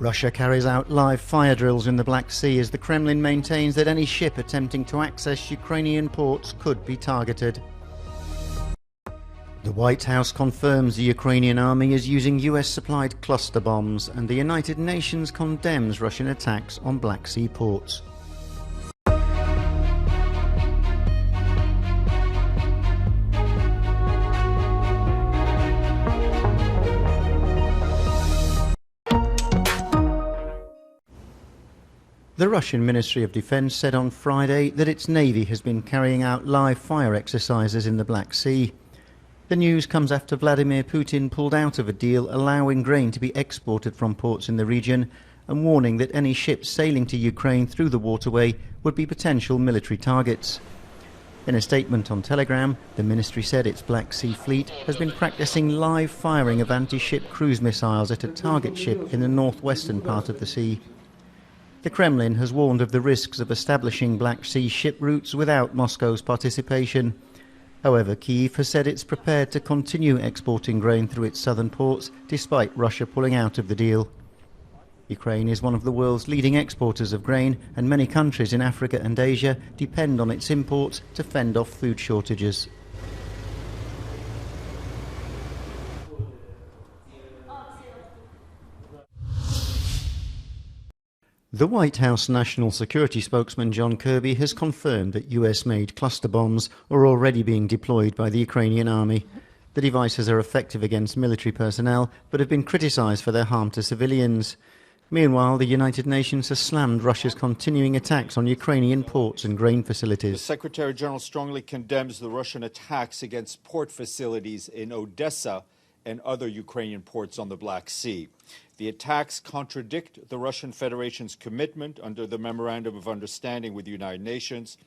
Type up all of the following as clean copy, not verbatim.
Russia carries out live fire drills in the Black Sea as the Kremlin maintains that any ship attempting to access Ukrainian ports could be targeted. The White House confirms the Ukrainian army is using US-supplied cluster bombs, and the United Nations condemns Russian attacks on Black Sea ports. The Russian Ministry of Defense said on Friday that its navy has been carrying out live fire exercises in the Black Sea. The news comes after Vladimir Putin pulled out of a deal allowing grain to be exported from ports in the region and warning that any ships sailing to Ukraine through the waterway would be potential military targets. In a statement on Telegram, the ministry said its Black Sea fleet has been practicing live firing of anti-ship cruise missiles at a target ship in the northwestern part of the sea. The Kremlin has warned of the risks of establishing Black Sea ship routes without Moscow's participation. However, Kyiv has said it's prepared to continue exporting grain through its southern ports despite Russia pulling out of the deal. Ukraine is one of the world's leading exporters of grain, and many countries in Africa and Asia depend on its imports to fend off food shortages. The White House National Security spokesman John Kirby has confirmed that US-made cluster bombs are already being deployed by the Ukrainian army. The devices are effective against military personnel, but have been criticised for their harm to civilians. Meanwhile, the United Nations has slammed Russia's continuing attacks on Ukrainian ports and grain facilities. The Secretary General strongly condemns the Russian attacks against port facilities in Odessa and other Ukrainian ports on the Black Sea. The attacks contradict the Russian Federation's commitment under the Memorandum of Understanding with the United Nations,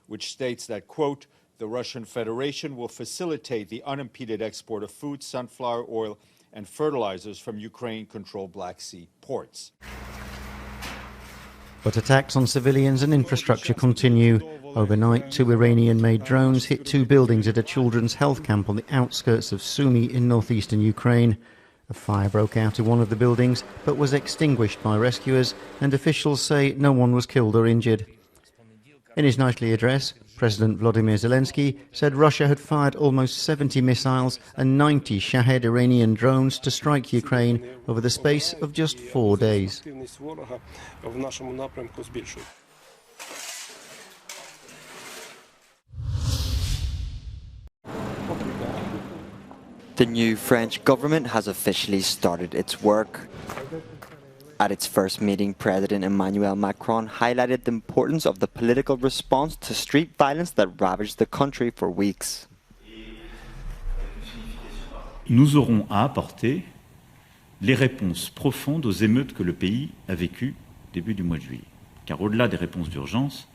which states that, quote, the Russian Federation will facilitate the unimpeded export of food, sunflower oil, and fertilizers from Ukraine-controlled Black Sea ports. But attacks on civilians and infrastructure continue. Overnight, 2 Iranian-made drones hit 2 buildings at a children's health camp on the outskirts of Sumy in northeastern Ukraine. A fire broke out in one of the buildings, but was extinguished by rescuers, and officials say no one was killed or injured. In his nightly address, President Volodymyr Zelensky said Russia had fired almost 70 missiles and 90 Shahed Iranian drones to strike Ukraine over the space of just 4 days. The new French government has officially started its work. At its first meeting, President Emmanuel Macron highlighted the importance of the political response to street violence that ravaged the country for weeks. Nous aurons à apporter les réponses profondes aux émeutes que le pays a vécues début du mois de juillet. Car au-delà des réponses d'urgence,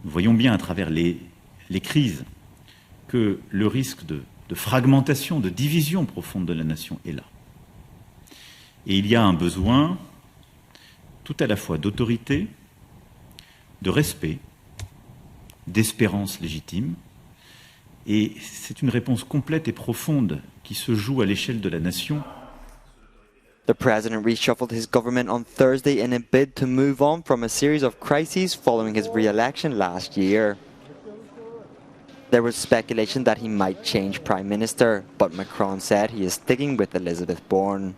nous voyons bien à travers les crises que le risque de fragmentation, de division profonde de la nation est là. Et il y a un besoin tout à la fois d'autorité, de respect, d'espérance légitime, et c'est une réponse complète et profonde qui se joue à l'échelle de la nation. The president reshuffled his government on Thursday in a bid to move on from a series of crises following his re-election last year. There was speculation that he might change Prime Minister, but Macron said he is sticking with Elizabeth Borne.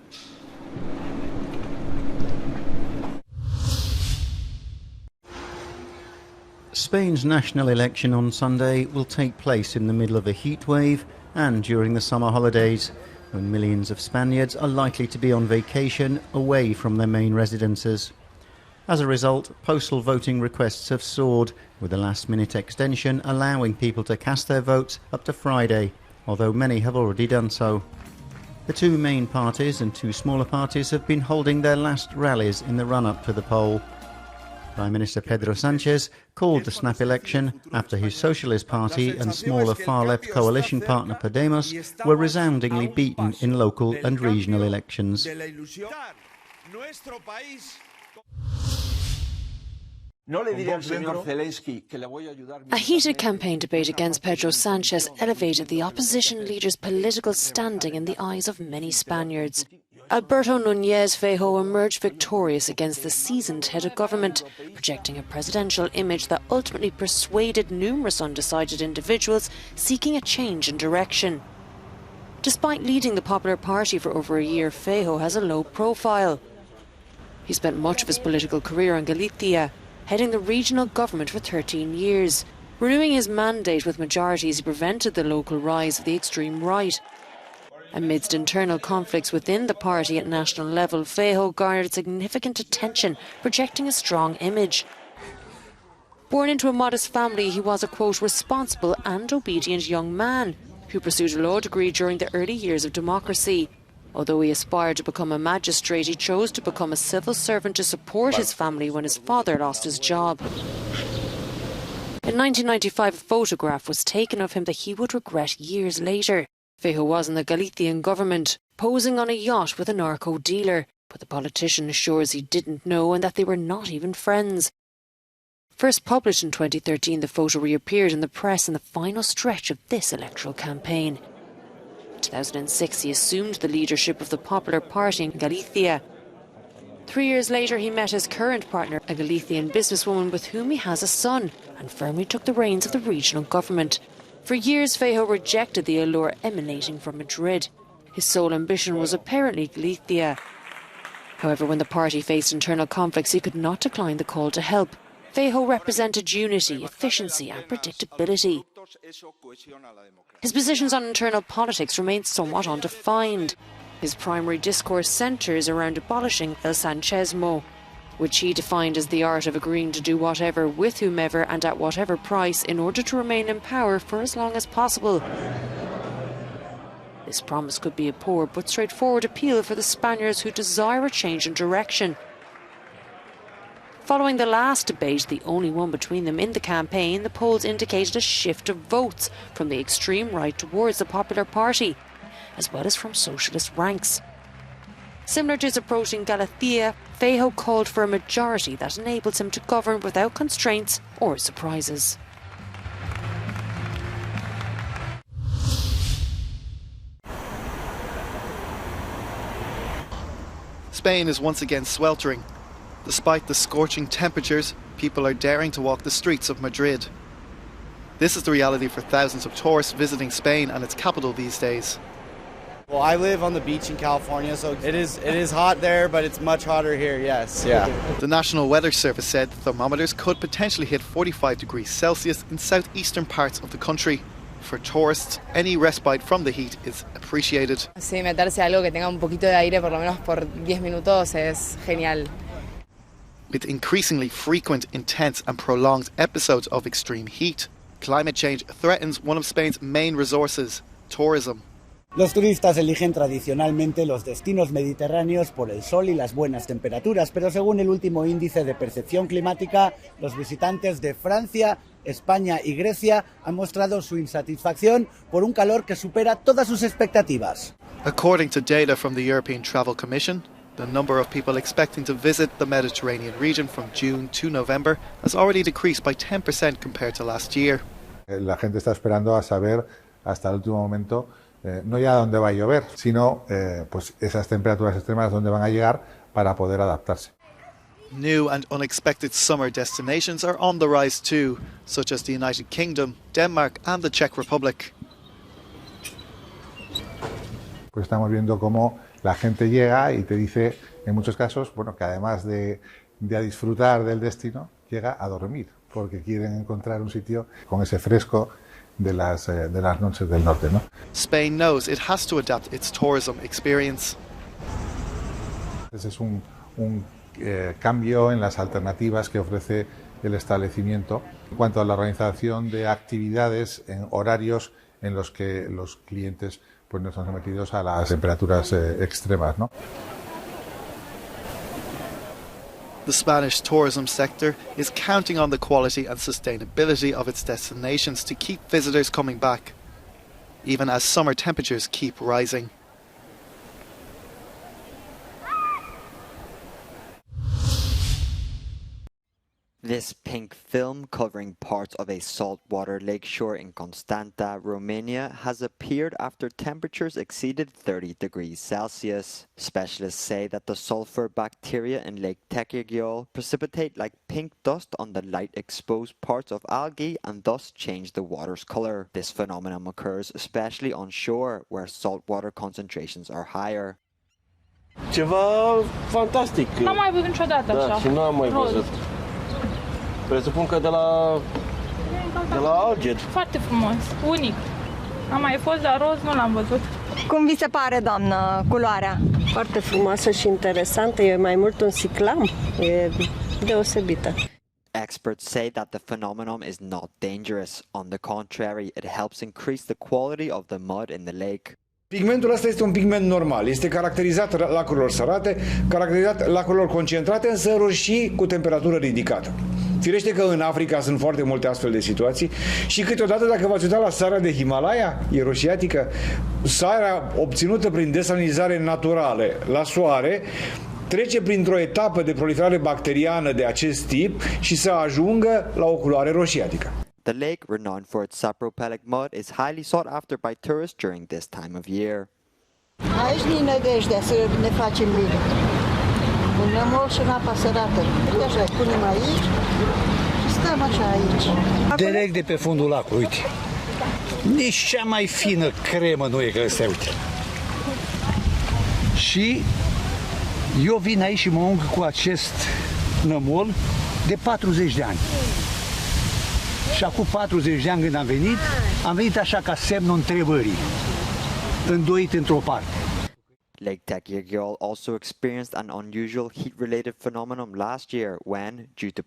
Spain's national election on Sunday will take place in the middle of a heat wave and during the summer holidays, when millions of Spaniards are likely to be on vacation away from their main residences. As a result, postal voting requests have soared, with a last-minute extension allowing people to cast their votes up to Friday, although many have already done so. The 2 main parties and 2 smaller parties have been holding their last rallies in the run-up to the poll. Prime Minister Pedro Sánchez called the snap election after his Socialist Party and smaller far-left coalition partner Podemos were resoundingly beaten in local and regional elections. A heated campaign debate against Pedro Sanchez elevated the opposition leader's political standing in the eyes of many Spaniards. Alberto Núñez Feijóo emerged victorious against the seasoned head of government, projecting a presidential image that ultimately persuaded numerous undecided individuals seeking a change in direction. Despite leading the Popular Party for over a year, Feijóo has a low profile. He spent much of his political career in Galicia, heading the regional government for 13 years. Renewing his mandate with majorities, he prevented the local rise of the extreme right. Amidst internal conflicts within the party at national level, Feijóo garnered significant attention, projecting a strong image. Born into a modest family, he was a, quote, responsible and obedient young man who pursued a law degree during the early years of democracy. Although he aspired to become a magistrate, he chose to become a civil servant to support his family when his father lost his job. In 1995, a photograph was taken of him that he would regret years later. Feijóo was in the Galician government, posing on a yacht with a narco dealer, but the politician assures he didn't know and that they were not even friends. First published in 2013, the photo reappeared in the press in the final stretch of this electoral campaign. In 2006, he assumed the leadership of the Popular Party in Galicia. 3 years later, he met his current partner, a Galician businesswoman with whom he has a son, and firmly took the reins of the regional government. For years, Feijóo rejected the allure emanating from Madrid. His sole ambition was apparently Galicia. However, when the party faced internal conflicts, he could not decline the call to help. Feijóo represented unity, efficiency and predictability. His positions on internal politics remain somewhat undefined. His primary discourse centres around abolishing el Sanchismo, which he defined as the art of agreeing to do whatever with whomever and at whatever price in order to remain in power for as long as possible. This promise could be a poor but straightforward appeal for the Spaniards who desire a change in direction. Following the last debate, the only one between them in the campaign, the polls indicated a shift of votes from the extreme right towards the Popular Party, as well as from socialist ranks. Similar to his approach in Galicia, Feijóo called for a majority that enables him to govern without constraints or surprises. Spain is once again sweltering. Despite the scorching temperatures, people are daring to walk the streets of Madrid. This is the reality for thousands of tourists visiting Spain and its capital these days. Well, I live on the beach in California, so it is hot there, but it's much hotter here, yes, yeah. The National Weather Service said thermometers could potentially hit 45 degrees Celsius in southeastern parts of the country. For tourists, any respite from the heat is appreciated. Sí, meterse algo que tenga un poquito de aire por lo menos por 10 minutos es genial. With increasingly frequent, intense and prolonged episodes of extreme heat, climate change threatens one of Spain's main resources, tourism. Los turistas eligen tradicionalmente los destinos mediterráneos por el sol y las buenas temperaturas, pero según el último índice de percepción climática, los visitantes de Francia, España y Grecia han mostrado su insatisfacción por un calor que supera todas sus expectativas. According to data from the European Travel Commission, the number of people expecting to visit the Mediterranean region from June to November has already decreased by 10% compared to last year. La gente está esperando a saber hasta el último momento no ya dónde va a llover, sino pues esas temperaturas extremas dónde van a llegar para poder adaptarse. New and unexpected summer destinations are on the rise too, such as the United Kingdom, Denmark and the Czech Republic. Pues estamos viendo cómo la gente llega y te dice, en muchos casos, bueno, que además de a disfrutar del destino, llega a dormir, porque quieren encontrar un sitio con ese fresco de las noches del norte, ¿no? Spain knows it has to adapt its tourism experience. Ese es un cambio en las alternativas que ofrece el establecimiento en cuanto a la organización de actividades en horarios en los que los clientes pues no están sometidos a las temperaturas extremas, ¿no? The Spanish tourism sector is counting on the quality and sustainability of its destinations to keep visitors coming back, even as summer temperatures keep rising. This pink film covering parts of a saltwater lakeshore in Constanta, Romania has appeared after temperatures exceeded 30 degrees Celsius. Specialists say that the sulfur bacteria in Lake Techerghiol precipitate like pink dust on the light-exposed parts of algae and thus change the water's color. This phenomenon occurs especially on shore where saltwater concentrations are higher. Ceva fantastic. N-am mai văzut niciodată așa. Da, și nu am mai văzut. Presupun că de la alge. Foarte frumos, unic. Am mai fost, dar roz nu l-am văzut. Cum vi se pare, doamnă, culoarea? Foarte frumoasă și interesantă, e mai mult un ciclam, e deosebită. Experts say that the phenomenon is not dangerous. On the contrary, it helps increase the quality of the mud in the lake. Pigmentul ăsta este un pigment normal, este caracterizat lacurilor sărate, caracterizat lacurilor concentrate, însă roșii cu temperatură ridicată. Firește că în Africa sunt foarte multe astfel de situații și câteodată, dacă v-ați uitat la sarea de Himalaya, e roșiatică, sarea obținută prin desalinizare naturală la soare, trece printr-o etapă de proliferare bacteriană de acest tip și să ajungă la o culoare roșiatică. The lake, renowned for its sapropelic mud, is highly sought after by tourists during this time of year. Aici ni nădejdea să ne facem bine. În nămol și în apa sărată. Uite așa, punem aici și stăm așa aici. Direct de pe fundul lacului, uite. Nici cea mai fină cremă nu e că ăstea, uite. Și eu vin aici și mă ung cu acest nămol de 40 de ani. Și acum 40 de ani când am venit așa ca semnul întrebării, îndoit într-o parte. Lake Techerghiol also experienced an unusual heat-related phenomenon last year when, due to